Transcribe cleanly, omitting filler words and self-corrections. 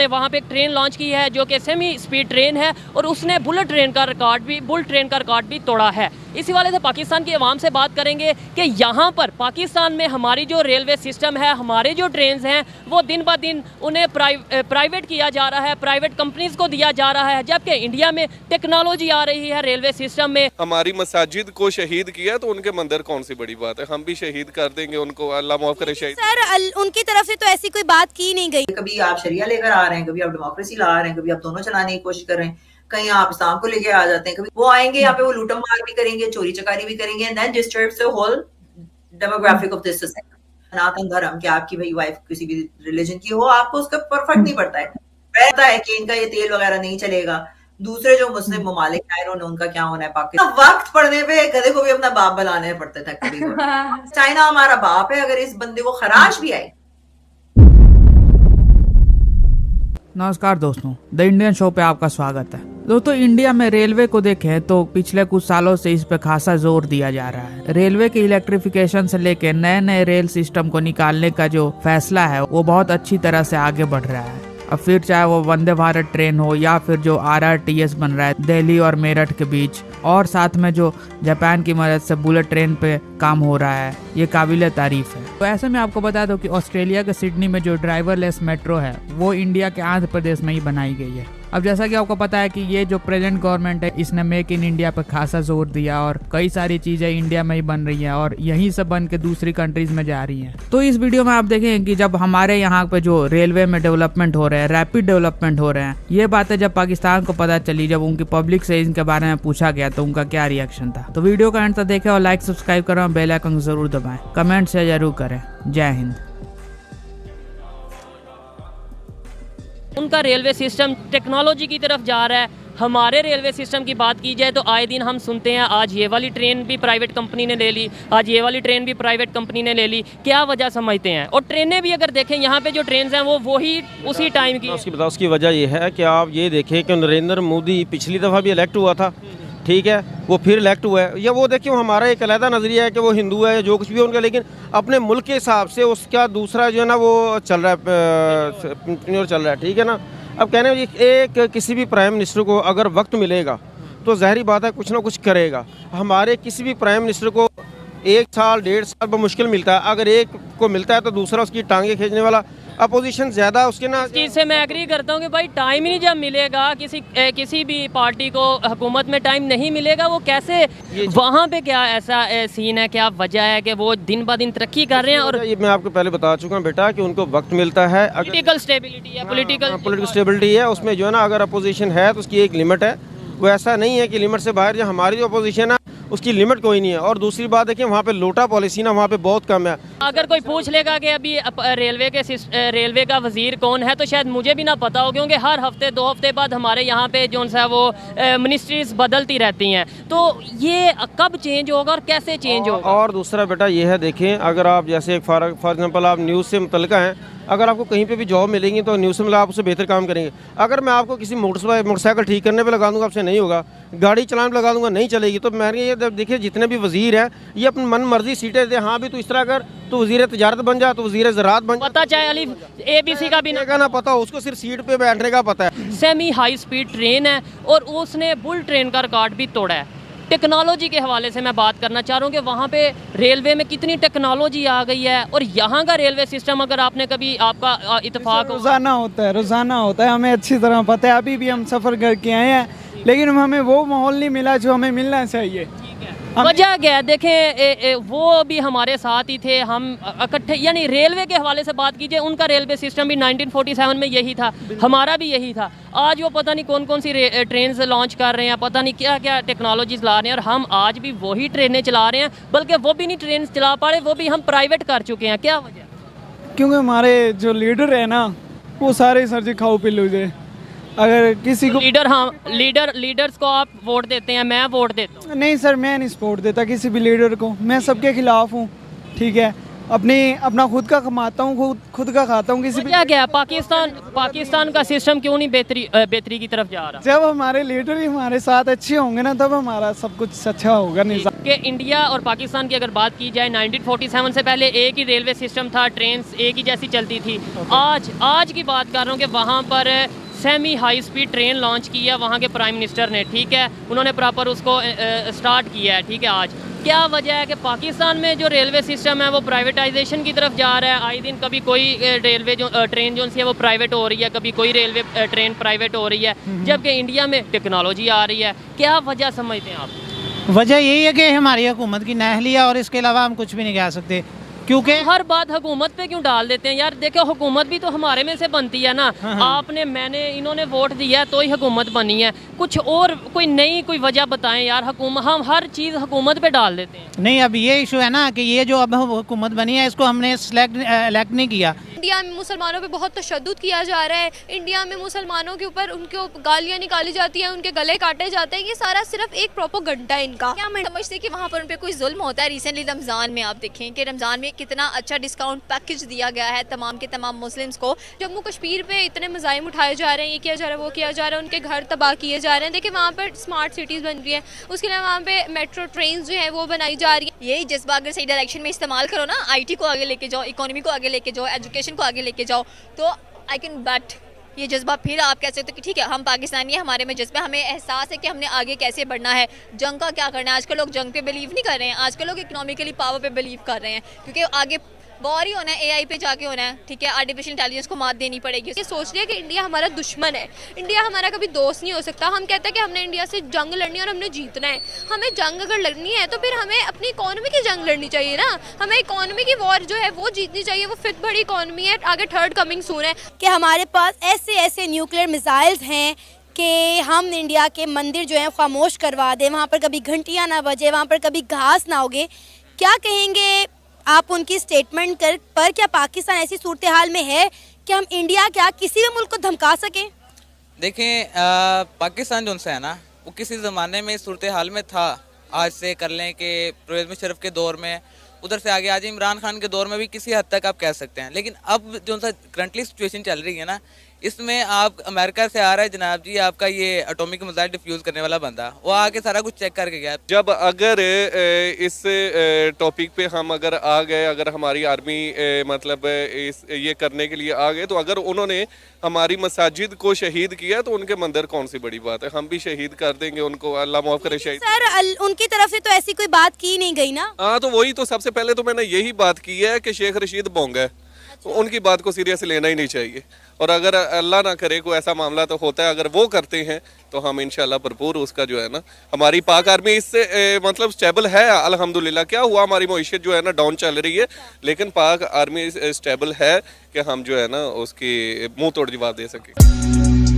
ने वहाँ पे एक ट्रेन लॉन्च की है जो कि सेमी स्पीड ट्रेन है और उसने बुलेट ट्रेन का रिकॉर्ड भी तोड़ा है। इसी वाले से पाकिस्तान की आवाम से बात करेंगे कि यहाँ पर पाकिस्तान में हमारी जो रेलवे सिस्टम है, हमारे जो ट्रेन्स हैं वो दिन ब दिन उन्हें प्राइवेट किया जा रहा है, प्राइवेट कंपनीज को दिया जा रहा है, जबकि इंडिया में टेक्नोलॉजी आ रही है रेलवे सिस्टम में। हमारी मसाजिद को शहीद किया तो उनके मंदिर कौन सी बड़ी बात है, हम भी शहीद कर देंगे उनको, अल्लाह माफ करे शहीद। सर उनकी तरफ से तो ऐसी कोई बात की नहीं गई। कभी आप शरिया लेकर आ रहे हैं, कभी आप डेमोक्रेसी ला रहे हैं, कभी आप दोनों चलाने की कोशिश कर रहे हैं, कहीं आप इस्लाम को लेके आ जाते हैं, कभी वो आएंगे यहाँ पे वो लूटम मार भी करेंगे, चोरी चकारी भी करेंगे, and then disturbs the whole demographic of this society. Sanatan Dharma कि आपकी भाई वाइफ किसी भी रिलीजन की हो, आपको उसका परफेक्ट नहीं पड़ता है, पता है कि इनका ये तेल वगैरह नहीं चलेगा। दूसरे जो मुस्लिम ममालिक हैं उनका क्या होना है, पाकिस्तान वक्त पड़ने पे गधे को भी अपना बाप बनाने पड़ते थे कभी। चाइना हमारा बाप है, अगर इस बंदे को खराश भी आए। नमस्कार दोस्तों, द इंडियन शो पे आपका स्वागत है। दोस्तों, इंडिया में रेलवे को देखें तो पिछले कुछ सालों से इस पे खासा जोर दिया जा रहा है। रेलवे के इलेक्ट्रिफिकेशन से लेके नए नए रेल सिस्टम को निकालने का जो फैसला है वो बहुत अच्छी तरह से आगे बढ़ रहा है। अब फिर चाहे वो वंदे भारत ट्रेन हो या फिर जो RRTS बन रहा है दिल्ली और मेरठ के बीच, और साथ में जो जापान की मदद से बुलेट ट्रेन पे काम हो रहा है, ये काबिल तारीफ है। तो ऐसे में आपको बता दो कि ऑस्ट्रेलिया के सिडनी में जो ड्राइवरलेस मेट्रो है वो इंडिया के आंध्र प्रदेश में ही बनाई गई है। अब जैसा कि आपको पता है कि ये जो प्रेजेंट गवर्नमेंट है इसने मेक इन इंडिया पर खासा जोर दिया और कई सारी चीजें इंडिया में ही बन रही हैं और यहीं से बन के दूसरी कंट्रीज में जा रही हैं। तो इस वीडियो में आप देखेंगे कि जब हमारे यहाँ पे जो रेलवे में डेवलपमेंट हो रहे हैं, रैपिड डेवलपमेंट हो रहे हैं, ये बातें जब पाकिस्तान को पता चली, जब उनकी पब्लिक से इनके बारे में पूछा गया तो उनका क्या रिएक्शन था। तो वीडियो का एंड तक देखें और लाइक सब्सक्राइब करें और बेल आइकन जरूर दबाएं, कमेंट से जरूर करें। जय हिंद। उनका रेलवे सिस्टम टेक्नोलॉजी की तरफ जा रहा है। हमारे रेलवे सिस्टम की बात की जाए तो आए दिन हम सुनते हैं आज ये वाली ट्रेन भी प्राइवेट कंपनी ने ले ली, आज ये वाली ट्रेन भी प्राइवेट कंपनी ने ले ली। क्या वजह समझते हैं? और ट्रेनें भी अगर देखें यहाँ पे जो ट्रेन हैं वो वही उसी टाइम की। उसकी वजह ये है कि आप ये देखें कि नरेंद्र मोदी पिछली दफ़ा भी इलेक्ट हुआ था, ठीक है, वो फिर इलेक्ट हुआ है, या वो देखिए हमारा एक अलहदा नज़रिया है कि वो हिंदू है, जो कुछ भी है उनका, लेकिन अपने मुल्क के हिसाब से उसका दूसरा जो है ना वो चल रहा है, ठीक है ना। अब कहने एक किसी भी प्राइम मिनिस्टर को अगर वक्त मिलेगा तो ज़ाहिर बात है कुछ ना कुछ करेगा। हमारे किसी भी प्राइम मिनिस्टर को 1 साल 1.5 साल पर मुश्किल मिलता है, अगर एक को मिलता है तो दूसरा उसकी टांगे खींचने वाला। अपोजिशन ज़्यादा उसके ना, इस चीज़ से मैं एग्री करता हूँ कि भाई टाइम ही नहीं जब मिलेगा किसी भी पार्टी को, हुकूमत में टाइम नहीं मिलेगा, वो कैसे वहाँ पे क्या ऐसा सीन है, क्या वजह है कि वो दिन ब दिन तरक्की कर रहे हैं? और ये मैं आपको पहले बता चुका हूँ बेटा कि उनको वक्त मिलता है, पॉलिटिकल स्टेबिलिटी है, पॉलिटिकल स्टेबिलिटी है, उसमें जो है ना अगर अपोजिशन है तो उसकी एक लिमिट है, वो ऐसा नहीं है कि लिमिट से बाहर। जो हमारी जो अपोजिशन है उसकी लिमिट कोई नहीं है। और दूसरी बात देखिए वहाँ पे लोटा पॉलिसी ना वहाँ पे बहुत कम है। अगर कोई पूछ लेगा कि अभी रेलवे का वजीर कौन है तो शायद मुझे भी ना पता हो, क्योंकि हर हफ्ते 2 हफ्ते बाद हमारे यहाँ पे जो है वो मिनिस्ट्रीज बदलती रहती हैं। तो ये कब चेंज होगा और कैसे चेंज होगा? और दूसरा बेटा ये है, देखें अगर आप जैसे फॉर एग्जाम्पल आप न्यूज़ से मुतल्लिका हैं, अगर आपको कहीं पे भी जॉब मिलेगी तो न्यूज़ से मतलब आप उससे बेहतर काम करेंगे। अगर मैं आपको किसी मोटरसाइकिल ठीक करने पे लगा दूंगा, आपसे नहीं होगा। गाड़ी चलाने पे लगा दूंगा, नहीं चलेगी। तो मैंने ये देखिए जितने भी वजीर हैं ये अपनी मन मर्जी सीटें दे, हाँ भी तू इस तरह कर, तो वजीर तजारत बन जा, तो वजीर ज़राअत बन जा। पता चाहे अली ABC का भी ना पता हो, उसको सिर्फ सीट पे बैठने का पता है। सेमी हाई स्पीड ट्रेन है और उसने बुल ट्रेन का रिकॉर्ड भी तोड़ा है। टेक्नोलॉजी के हवाले से मैं बात करना चाह रहा हूँ कि वहाँ पे रेलवे में कितनी टेक्नोलॉजी आ गई है और यहाँ का रेलवे सिस्टम, अगर आपने कभी आपका इत्तेफाक रोज़ाना होता है, हमें अच्छी तरह पता है। अभी भी हम सफ़र करके आए हैं लेकिन हमें वो माहौल नहीं मिला जो हमें मिलना चाहिए। वजह क्या है? देखें वो भी हमारे साथ ही थे, हम इकट्ठे, यानी रेलवे के हवाले से बात कीजिए, उनका रेलवे सिस्टम भी 1947 में यही था, हमारा भी यही था। आज वो पता नहीं कौन कौन सी ट्रेन लॉन्च कर रहे हैं, पता नहीं क्या क्या टेक्नोलॉजीज ला रहे हैं, और हम आज भी वही ट्रेनें चला रहे हैं, बल्कि वो भी नहीं ट्रेन चला पा रहे, वो भी हम प्राइवेट कर चुके हैं। क्या वजह? क्योंकि हमारे जो लीडर है ना वो सारे सर जी खाओ पिल्लू जे। अगर किसी को लीडर्स को आप वोट देते हैं, मैं वोट देता हूँ? नहीं सर, मैं नहीं सपोर्ट देता किसी भी लीडर को, मैं सबके खिलाफ हूँ, ठीक है। अपना खुद का कमाता हूँ, खुद का खाता हूँ। किसी भी क्या क्या पाकिस्तान का सिस्टम क्यों नहीं बेहतरी की तरफ जा रहा? जब हमारे लीडर ही हमारे साथ अच्छे होंगे ना, तब हमारा सब कुछ अच्छा होगा। निज़ाम कि इंडिया और पाकिस्तान की अगर बात की जाए, 1947 से पहले एक ही रेलवे सिस्टम था, ट्रेन एक ही जैसी चलती थी। आज की बात कर रहा हूँ कि वहाँ पर semi high speed train launch की है वहाँ के प्राइम मिनिस्टर ने, ठीक है, उन्होंने प्रॉपर उसको स्टार्ट किया है, ठीक है। आज क्या वजह है कि पाकिस्तान में जो रेलवे सिस्टम है वो प्राइवेटाइजेशन की तरफ जा रहा है? आए दिन कभी कोई ट्रेन जो है वो प्राइवेट हो रही है, कभी कोई रेलवे ट्रेन प्राइवेट हो रही है, जबकि इंडिया में टेक्नोलॉजी आ रही है। क्या वजह समझते हैं आप? वजह यही है कि हमारी हुकूमत की नाअहली है, और इसके अलावा हम कुछ भी नहीं कह सकते, क्योंकि हर बात हुकूमत पे क्यों डाल देते हैं यार? देखो, हुकूमत भी तो हमारे में से बनती है ना। आपने, मैंने, इन्होंने वोट दिया है तो ही हुकूमत बनी है। कुछ और कोई नई कोई वजह बताएं यार। हम हर चीज़ हुकूमत पे डाल देते हैं। नहीं, अब ये इशू है ना कि ये जो अब हुकूमत बनी है, इसको हमने इलेक्ट नहीं किया। इंडिया में मुसलमानों पे बहुत तशद्दुद किया जा रहा है। इंडिया में मुसलमानों के ऊपर उनको गालियाँ निकाली जाती हैं, उनके गले काटे जाते हैं। ये सारा सिर्फ एक प्रोपोगंडा है इनका। क्या मैं समझती कि वहाँ पर उन पर कोई जुल्म होता है? रिसेंटली रमज़ान में आप देखें कि रमज़ान में कितना अच्छा डिस्काउंट पैकेज दिया गया है तमाम के तमाम मुस्लिम्स को। जम्मू कश्मीर पे इतने मज़ाइम उठाए जा रहे हैं, ये किया जा रहा है, वो किया जा रहा है, उनके घर तबाह किए जा रहे हैं। देखिए, वहाँ पर स्मार्ट सिटीज़ बन रही है, उसके अलावा वहाँ पे मेट्रो ट्रेन जो है वो बनाई जा रही है। यही जज्बा अगर सही डायरेक्शन में इस्तेमाल करो ना, IT को आगे लेके जाओ, इकोनॉमी को आगे लेके जाओ, एजुकेशन को आगे लेके जाओ, तो आई कैन बैट ये जज्बा फिर आप कह सकते हो कि ठीक है, हम पाकिस्तानी हैं, हमारे में जज्बा, हमें एहसास है कि हमने आगे कैसे बढ़ना है, जंग का क्या करना है। आजकल लोग जंग पे बिलीव नहीं कर रहे हैं, आजकल लोग इकोनॉमिकली पावर पे बिलीव कर रहे हैं, क्योंकि आगे वॉर ही होना है, AI पे जाके होना है, ठीक है। आर्टिफिशियल इंटेलिजेंस को मात देनी पड़ेगी। ये सोच रहे हैं कि इंडिया हमारा दुश्मन है, इंडिया हमारा कभी दोस्त नहीं हो सकता। हम कहते हैं कि हमने इंडिया से जंग लड़नी है और हमने जीतना है। हमें जंग अगर लड़नी है तो फिर हमें अपनी इकोनॉमी की जंग लड़नी चाहिए ना। हमें इकोनॉमी की वॉर जो है वो जीतनी चाहिए। वो 5th बड़ी इकोनॉमी है, आगे 3rd कमिंग सून है। कि हमारे पास ऐसे न्यूक्लियर मिसाइल्स हैं कि हम इंडिया के मंदिर जो हैं खामोश करवा दें, वहाँ पर कभी घंटियाँ ना बजे, वहाँ पर कभी घास ना उगे। क्या कहेंगे आप उनकी स्टेटमेंट पर? क्या पाकिस्तान ऐसी सूरत हाल में है कि हम इंडिया क्या किसी भी मुल्क को धमका सकें? देखें, पाकिस्तान जो है ना, वो किसी ज़माने में इस सूरत हाल में था। आज से कर लें कि परवेज़ मुशर्रफ के दौर में, उधर से आगे आज इमरान खान के दौर में भी किसी हद तक आप कह सकते हैं। लेकिन अब जो सा करंटली सिचुएशन चल रही है ना, इसमें आप अमेरिका से आ रहा है जनाब जी आपका ये एटॉमिक मिसाइल डिफ्यूज़ करने वाला बंदा, वो आके सारा कुछ चेक करके गया। जब अगर इस टॉपिक पे हम अगर आ गए, अगर हमारी आर्मी मतलब ये करने के लिए आ गए, तो अगर उन्होंने हमारी मसाजिद को शहीद किया तो उनके मंदिर कौन सी बड़ी बात है? हम भी शहीद कर देंगे उनको, अल्लाह माफ करे शहीद। सर, उनकी तरफ से तो ऐसी कोई बात की नहीं गई ना। हाँ, तो वही तो सबसे पहले तो मैंने यही बात की है कि शेख रशीद बोंग है, तो उनकी बात को सीरियस लेना ही नहीं चाहिए। और अगर अल्लाह ना करे कोई ऐसा मामला तो होता है, अगर वो करते हैं तो हम इंशाल्लाह भरपूर उसका जो है ना, हमारी पाक आर्मी इससे मतलब स्टेबल है अल्हम्दुलिल्लाह। क्या हुआ, हमारी मईशत जो है ना डाउन चल रही है, लेकिन पाक आर्मी स्टेबल है कि हम जो है ना उसकी मुंह तोड़ जवाब दे सकें।